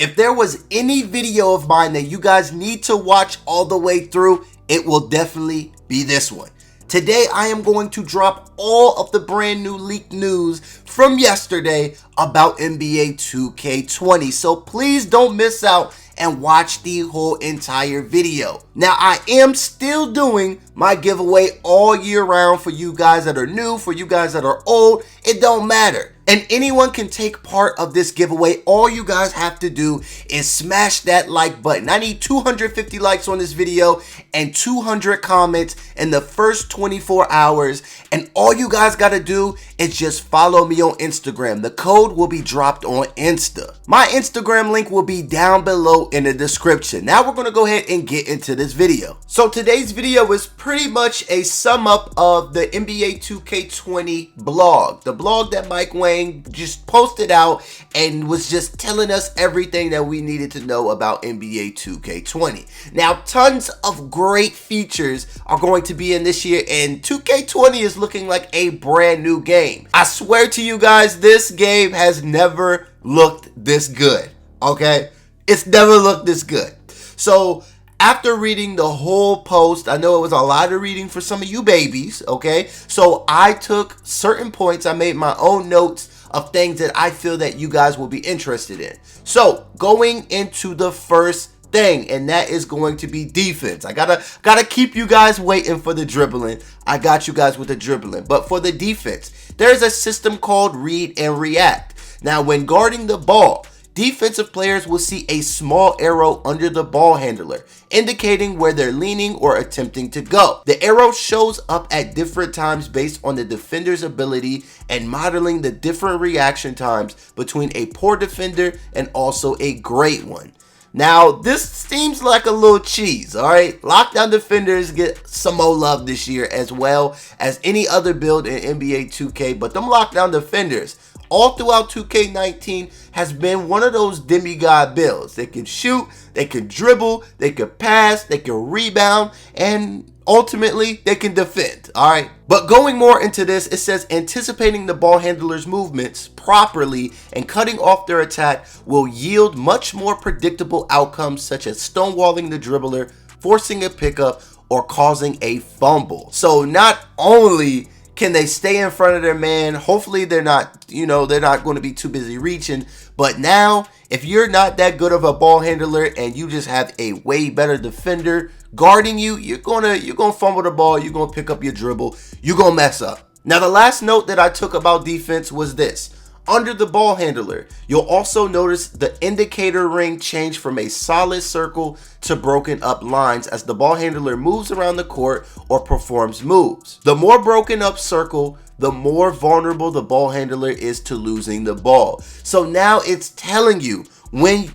If there was any video of mine that you guys need to watch all the way through, it will definitely be this one. Today, I am going to drop all of the brand new leaked news from yesterday about NBA 2K20. So please don't miss out and watch the whole entire video. Now, I am still doing my giveaway all year round for you guys that are new, for you guys that are old. It don't matter. And anyone can take part of this giveaway. All you guys have to do is smash that like button. I need 250 likes on this video and 200 comments in the first 24 hours. And all you guys got to do is just follow me on Instagram. The code will be dropped on Insta. My Instagram link will be down below in the description. Now we're going to go ahead and get into this video. So today's video is pretty much a sum up of the NBA 2K20 blog. The blog that Mike Wang just posted out and was just telling us everything that we needed to know about NBA 2K20. Now, tons of great features are going to be in this year, and 2K20 is looking like a brand new game. I swear to you guys, this game has never looked this good, okay? It's never looked this good. So after reading the whole post, I know it was a lot of reading for some of you babies, okay? So I took certain points, I made my own notes of things that I feel that you guys will be interested in. So going into the first thing, and that is going to be defense. I gotta keep you guys waiting for the dribbling. I got you guys with the dribbling. But for the defense, there's a system called read and react. Now, when guarding the ball, defensive players will see a small arrow under the ball handler, indicating where they're leaning or attempting to go. The arrow shows up at different times based on the defender's ability and modeling the different reaction times between a poor defender and also a great one. Now, this seems like a little cheese, all right? Lockdown defenders get some more love this year as well as any other build in NBA 2K, but them lockdown defenders all throughout 2K19 has been one of those demigod builds. They can shoot, they can dribble, they can pass, they can rebound, and ultimately they can defend, all right? But going more into this, it says anticipating the ball handler's movements properly and cutting off their attack will yield much more predictable outcomes, such as stonewalling the dribbler, forcing a pickup, or causing a fumble. So not only can they stay in front of their man, hopefully they're not going to be too busy reaching, but now if you're not that good of a ball handler and you just have a way better defender guarding you, you're gonna fumble the ball, you're gonna pick up your dribble, you're gonna mess up. Now, the last note that I took about defense was this. Under the ball handler, you'll also notice the indicator ring change from a solid circle to broken up lines as the ball handler moves around the court or performs moves. The more broken up circle, the more vulnerable the ball handler is to losing the ball. So now it's telling you when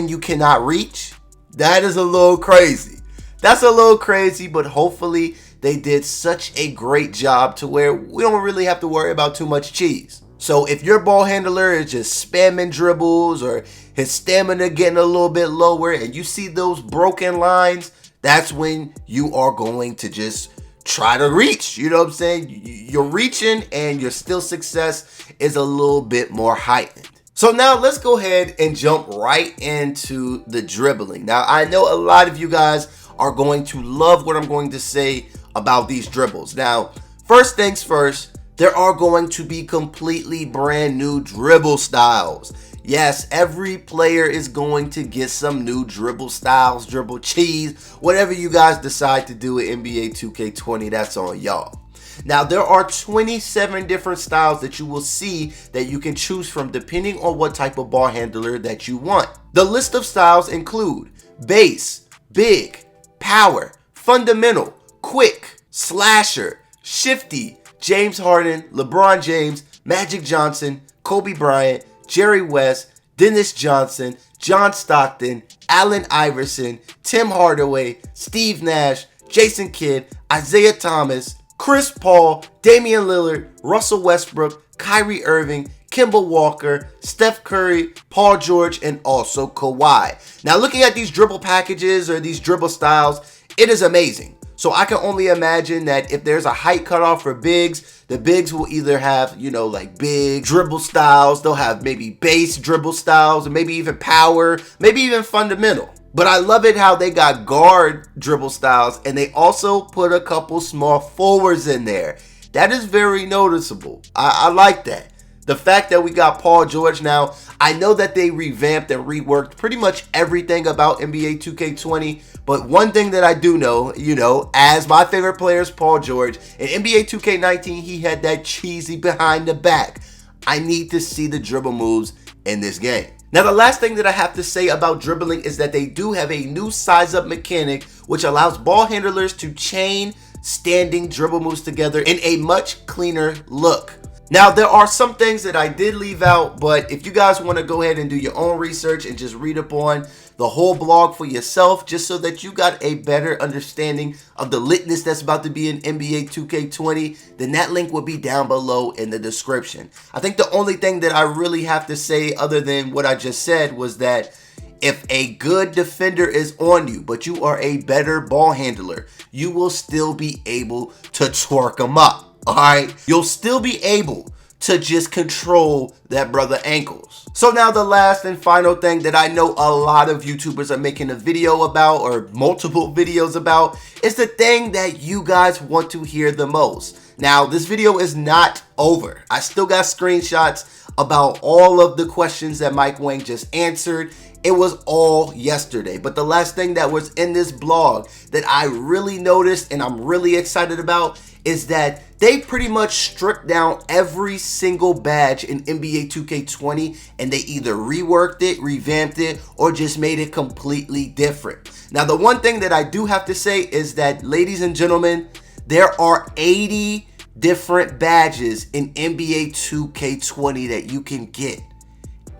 you cannot reach. That is a little crazy. That's a little crazy, but hopefully they did such a great job to where we don't really have to worry about too much cheese. So if your ball handler is just spamming dribbles or his stamina getting a little bit lower and you see those broken lines, that's when you are going to just try to reach. You know what I'm saying? You're reaching and your still success is a little bit more heightened. So now let's go ahead and jump right into the dribbling. Now, I know a lot of you guys are going to love what I'm going to say about these dribbles. Now, first things first, there are going to be completely brand new dribble styles. Yes, every player is going to get some new dribble styles, dribble cheese, whatever you guys decide to do with NBA 2K20, that's on y'all. Now, there are 27 different styles that you will see that you can choose from depending on what type of ball handler that you want. The list of styles include base, big, power, fundamental, quick, slasher, shifty, James Harden, LeBron James, Magic Johnson, Kobe Bryant, Jerry West, Dennis Johnson, John Stockton, Allen Iverson, Tim Hardaway, Steve Nash, Jason Kidd, Isaiah Thomas, Chris Paul, Damian Lillard, Russell Westbrook, Kyrie Irving, Kemba Walker, Steph Curry, Paul George, and also Kawhi. Now, looking at these dribble packages or these dribble styles, it is amazing. So I can only imagine that if there's a height cutoff for bigs, The bigs will either have, you know, like big dribble styles. They'll have maybe base dribble styles, or maybe even power, maybe even fundamental. But I love it how they got guard dribble styles, and they also put a couple small forwards in there. That is very noticeable. I like that. The fact that we got Paul George now, I know that they revamped and reworked pretty much everything about NBA 2K20, but one thing that I do know, you know, as my favorite player is Paul George, in NBA 2K19, he had that cheesy behind the back. I need to see the dribble moves in this game. Now, the last thing that I have to say about dribbling is that they do have a new size-up mechanic, which allows ball handlers to chain standing dribble moves together in a much cleaner look. Now, there are some things that I did leave out, but if you guys want to go ahead and do your own research and just read up on the whole blog for yourself, just so that you got a better understanding of the litness that's about to be in NBA 2K20, then that link will be down below in the description. I think the only thing that I really have to say other than what I just said was that if a good defender is on you, but you are a better ball handler, you will still be able to twerk them up. All right, you'll still be able to just control that brother ankles. So now the last and final thing that I know a lot of YouTubers are making a video about, or multiple videos about, is the thing that you guys want to hear the most. Now, this video is not over. I still got screenshots about all of the questions that Mike Wang just answered. It was all yesterday, but the last thing that was in this blog that I really noticed and I'm really excited about is that they pretty much stripped down every single badge in NBA 2K20, and they either reworked it, revamped it, or just made it completely different. Now, the one thing that I do have to say is that, ladies and gentlemen, there are 80 different badges in NBA 2K20 that you can get.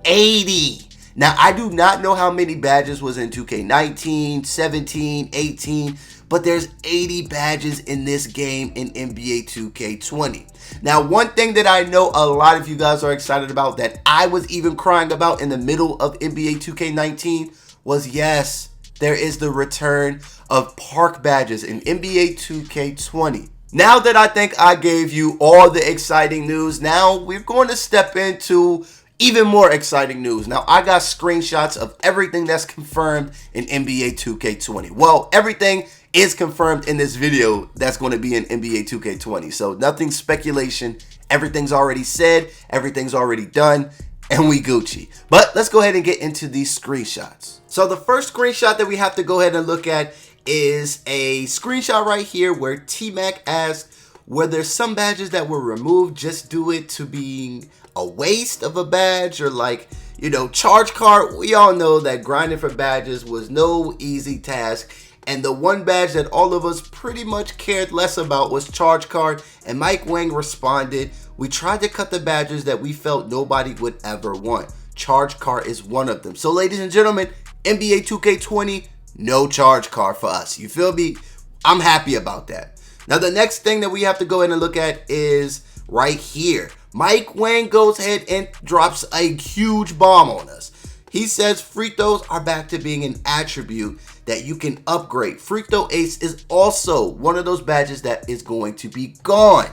80. Now, I do not know how many badges was in 2K19, 17, 18, but there's 80 badges in this game in NBA 2K20. Now, one thing that I know a lot of you guys are excited about, that I was even crying about in the middle of NBA 2K19, was, yes, there is the return of park badges in NBA 2K20. Now that I think I gave you all the exciting news, now we're going to step into even more exciting news. Now, I got screenshots of everything that's confirmed in NBA 2K20. Well, everything is confirmed in this video that's going to be in NBA 2K20. So nothing speculation. Everything's already said. Everything's already done. And we Gucci. But let's go ahead and get into these screenshots. So the first screenshot that we have to go ahead and look at is a screenshot right here where T-Mac asked, were there some badges that were removed just due it to being a waste of a badge, or like, you know, charge card? We all know that grinding for badges was no easy task, and the one badge that all of us pretty much cared less about was charge card, and Mike Wang responded, we tried to cut the badges that we felt nobody would ever want. Charge card is one of them. So ladies and gentlemen, NBA 2K20, no charge card for us. You feel me? I'm happy about that. Now, the next thing that we have to go in and look at is right here. Mike Wang goes ahead and drops a huge bomb on us. He says free throws are back to being an attribute that you can upgrade. Free throw ace is also one of those badges that is going to be gone.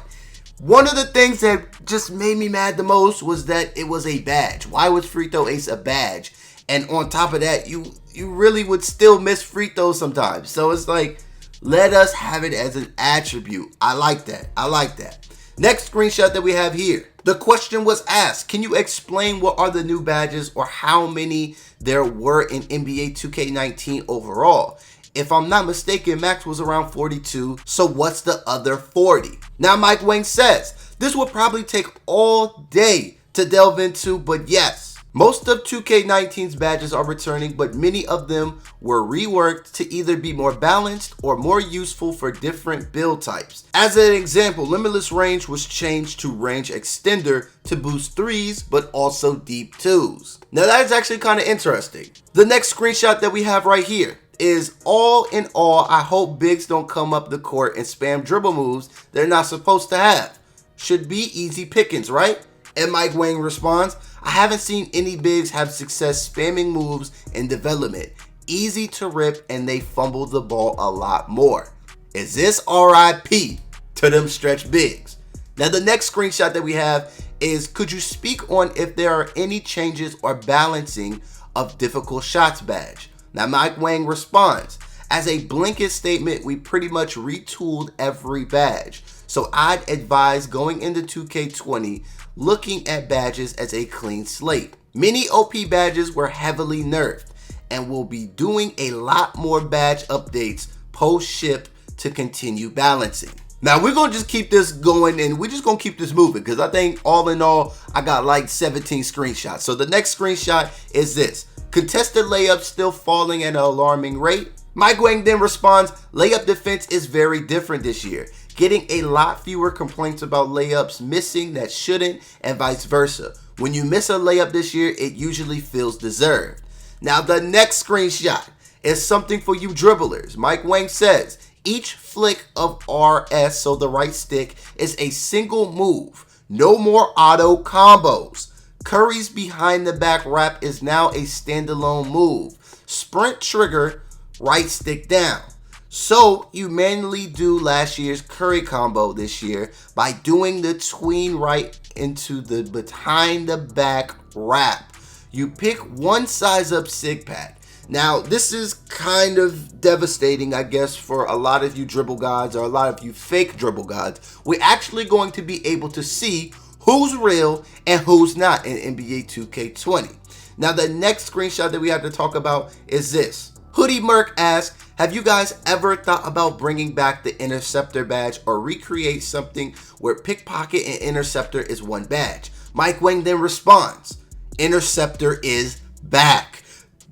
One of the things that just made me mad the most was that it was a badge. Why was free throw ace a badge? And on top of that, you really would still miss free throws sometimes. So it's like, let us have it as an attribute. I like that. I like that. Next screenshot that we have here. The question was asked, can you explain what are the new badges or how many there were in NBA 2K19 overall? If I'm not mistaken, max was around 42. So what's the other 40? Now, Mike Wang says, this would probably take all day to delve into, but yes, most of 2K19's badges are returning, but many of them were reworked to either be more balanced or more useful for different build types. As an example, Limitless Range was changed to Range Extender to boost threes, but also deep twos. Now that is actually kind of interesting. The next screenshot that we have right here is, all in all, I hope bigs don't come up the court and spam dribble moves they're not supposed to have. Should be easy pickings, right? And Mike Wang responds, I haven't seen any bigs have success spamming moves in development. Easy to rip and they fumble the ball a lot more. Is this RIP to them stretch bigs? Now the next screenshot that we have is, could you speak on if there are any changes or balancing of difficult shots badge? Now Mike Wang responds, as a blanket statement, we pretty much retooled every badge. So I'd advise going into 2K20 looking at badges as a clean slate. Many OP badges were heavily nerfed and we'll be doing a lot more badge updates post-ship to continue balancing. Now we're gonna just keep this going and we're just gonna keep this moving because I think all in all, I got like 17 screenshots. So the next screenshot is this. Contested layups still falling at an alarming rate. Mike Wang then responds, layup defense is very different this year. Getting a lot fewer complaints about layups missing that shouldn't and vice versa. When you miss a layup this year, it usually feels deserved. Now the next screenshot is something for you dribblers. Mike Wang says, each flick of RS, so the right stick, is a single move. No more auto combos. Curry's behind the back wrap is now a standalone move. Sprint trigger, right stick down. So you manually do last year's Curry combo this year by doing the tween right into the behind the back wrap. You pick one size up sig pad. Now this is kind of devastating, I guess, for a lot of you dribble gods or a lot of you fake dribble gods. We're actually going to be able to see who's real and who's not in NBA 2K20. Now the next screenshot that we have to talk about is this. Hoodie Merc asks, have you guys ever thought about bringing back the Interceptor badge or recreate something where Pickpocket and Interceptor is one badge? Mike Wang then responds, Interceptor is back.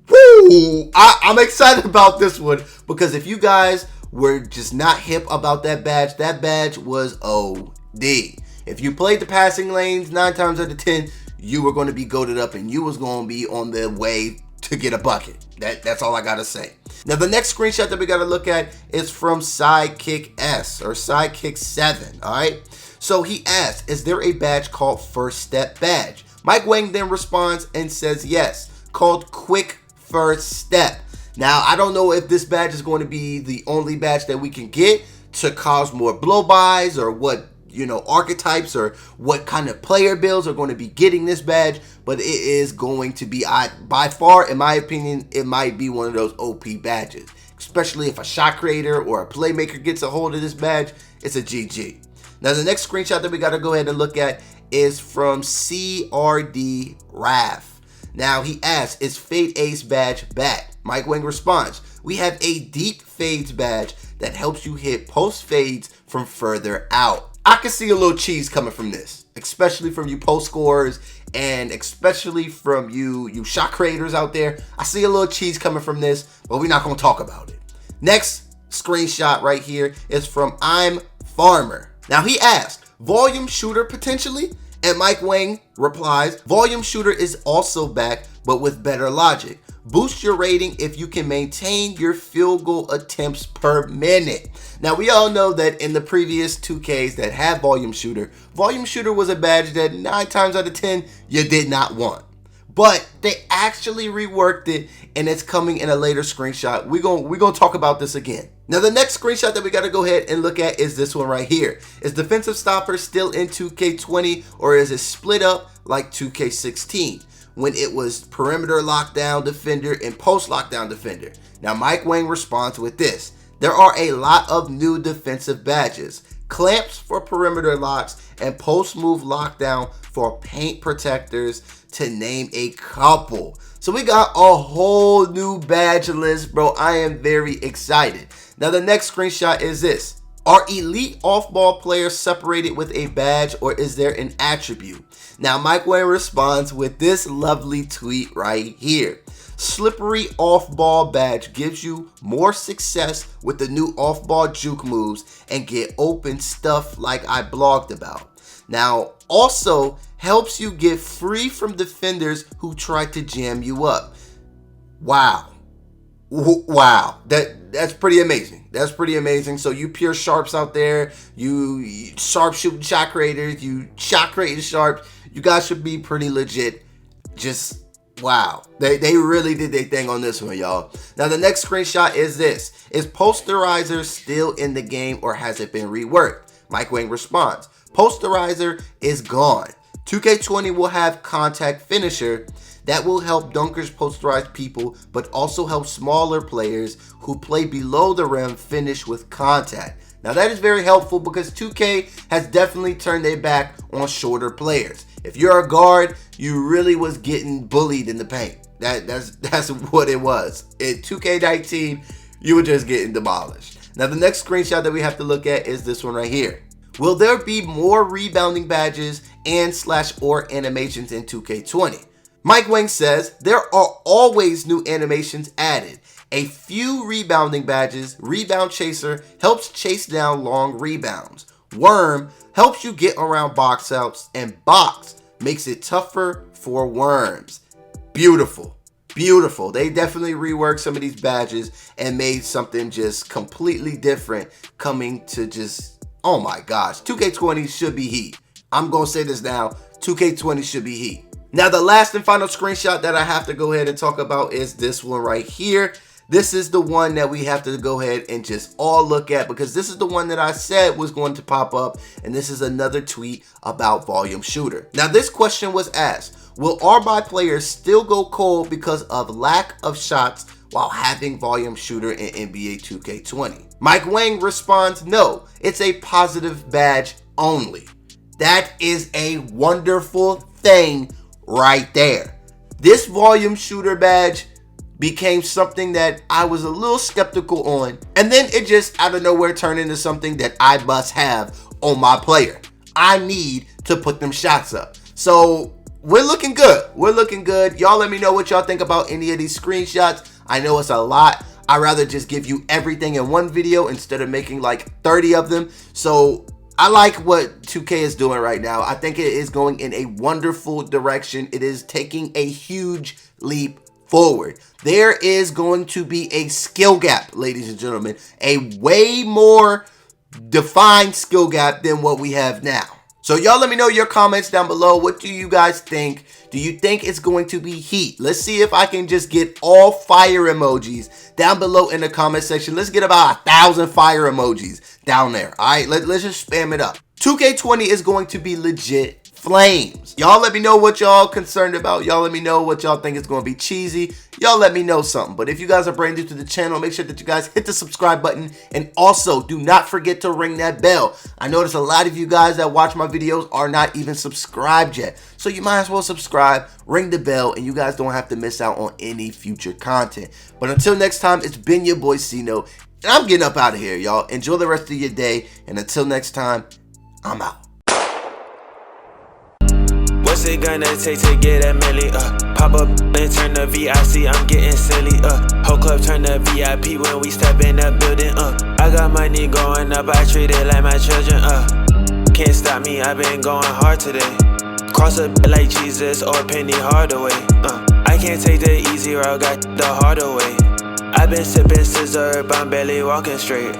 Woo! I'm excited about this one because if you guys were just not hip about that badge was OD. If you played the passing lanes 9 times out of 10, you were going to be goated up and you was going to be on the way to get a bucket. That's all I gotta say. Now the next screenshot that we gotta look at is from Sidekick S or Sidekick 7. All right. So he asks, is there a badge called First Step badge? Mike Wang then responds and says yes, called Quick First Step. Now I don't know if this badge is going to be the only badge that we can get to cause more blow-bys or what, archetypes or what kind of player builds are going to be getting this badge, but it is going to be, by far, in my opinion, it might be one of those OP badges, especially if a shot creator or a playmaker gets a hold of this badge. It's a GG. Now the next screenshot that we got to go ahead and look at is from CRD Raf. Now he asks, is Fade Ace badge back? Mike Wang responds, we have a deep fades badge that helps you hit post fades from further out. I can see a little cheese coming from this, especially from you post scorers and especially from you shot creators out there. I see a little cheese coming from this, but we're not going to talk about it. Next screenshot right here is from I'm Farmer. Now he asked, volume shooter potentially? And Mike Wang replies, volume shooter is also back, but with better logic. Boost your rating if you can maintain your field goal attempts per minute. Now we all know that in the previous 2Ks that had volume shooter was a badge that 9 times out of 10 you did not want. But they actually reworked it and it's coming in a later screenshot. We're gonna talk about this again. Now the next screenshot that we gotta go ahead and look at is this one right here. Is defensive stopper still in 2K20 or is it split up like 2K16? When it was perimeter lockdown defender and post lockdown defender. Now Mike Wang responds with this. There are a lot of new defensive badges. Clamps for perimeter locks and post move lockdown for paint protectors, to name a couple. So we got a whole new badge list, bro. I am very excited. Now the next screenshot is this. Are elite off-ball players separated with a badge or is there an attribute? Now Mike Wang responds with this lovely tweet right here. Slippery off-ball badge gives you more success with the new off-ball juke moves and get open stuff like I blogged about. Now also helps you get free from defenders who try to jam you up. Wow. Wow, that's pretty amazing. That's pretty amazing. So you pure sharps out there, you sharp shooting shot creators, you shot creating sharps, you guys should be pretty legit. Just wow, they really did their thing on this one, y'all. Now the next screenshot is this. Is Posterizer still in the game or has it been reworked? Mike Wang responds, Posterizer is gone. 2K20 will have Contact Finisher that will help dunkers posterize people, but also help smaller players who play below the rim finish with contact. Now that is very helpful because 2K has definitely turned their back on shorter players. If you're a guard, you really was getting bullied in the paint. That's what it was. In 2K19, you were just getting demolished. Now the next screenshot that we have to look at is this one right here. Will there be more rebounding badges and /or animations in 2K20? Mike Wang says there are always new animations added. A few rebounding badges. Rebound Chaser helps chase down long rebounds. Worm helps you get around box outs, and Box makes it tougher for worms. Beautiful. Beautiful. They definitely reworked some of these badges and made something just completely different, coming to just, oh my gosh, 2K20 should be heat. I'm going to say this now, 2K20 should be heat. Now the last and final screenshot that I have to go ahead and talk about is this one right here. This is the one that we have to go ahead and just all look at because this is the one that I said was going to pop up, and this is another tweet about Volume Shooter. Now this question was asked, will RBI players still go cold because of lack of shots while having Volume Shooter in NBA 2K20? Mike Wang responds, no, it's a positive badge only. That is a wonderful thing right there. This Volume Shooter badge became something that I was a little skeptical on, and then it just out of nowhere turned into something that I must have on my player. I need to put them shots up. So we're looking good. We're looking good. Y'all let me know what y'all think about any of these screenshots. I know it's a lot. I'd rather just give you everything in one video instead of making like 30 of them. So I like what 2K is doing right now. I think it is going in a wonderful direction. It is taking a huge leap forward. There is going to be a skill gap, ladies and gentlemen, a way more defined skill gap than what we have now. So y'all let me know your comments down below. What do you guys think? Do you think it's going to be heat? Let's see if I can just get all fire emojis down below in the comment section. Let's get about 1,000 fire emojis down there. All right, let's just spam it up. 2K20 is going to be legit flames. Y'all let me know what y'all concerned about. Y'all let me know what y'all think is going to be cheesy. Y'all let me know something. But if you guys are brand new to the channel, make sure that you guys hit the subscribe button, and also do not forget to ring that bell. I notice a lot of you guys that watch my videos are not even subscribed yet, so you might as well subscribe, ring the bell, and you guys don't have to miss out on any future content. But until next time, it's been your boy Cino, and I'm getting up out of here, y'all. Enjoy the rest of your day, and until next time, I'm out. What's it gonna take to get a milli? Pop up and turn the VIC, I'm getting silly. Whole club turn the VIP when we step in the building. I got money going up, I treat it like my children. Can't stop me, I been going hard today. Cross a bit like Jesus or Penny Hardaway. I can't take the easy route, got the harder way. I been sipping scissor, but I'm barely walking straight.